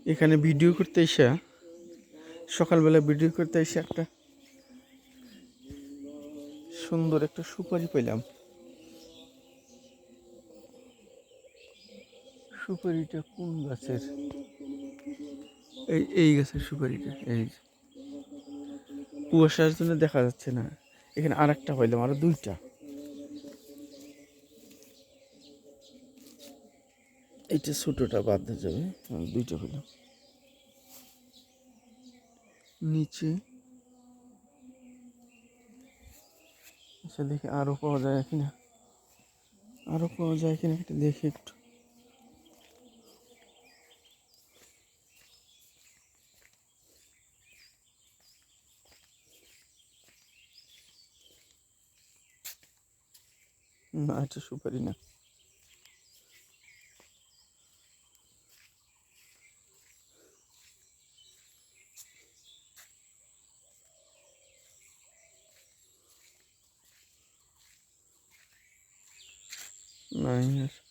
এখানে ভিডিও করতে এসে সকালবেলা ভিডিও করতে এসে একটা সুন্দর একটা সুপারি পেলাম। সুপারিটা কোন গাছের? এই গাছের সুপারিটা। এই কুয়াশার জন্য দেখা যাচ্ছে না। এখানে আর একটা পাইলাম, আরো দুইটা। এইটা ছোটটা বাদ দিয়ে যাবে, দুইটা পেলাম। নিচে আচ্ছা দেখি আরো পাওয়া যায় কিনা, আরো পাওয়া যায় কিনা এটা দেখি একটু। না, এটা সুপারি না। নাই আর।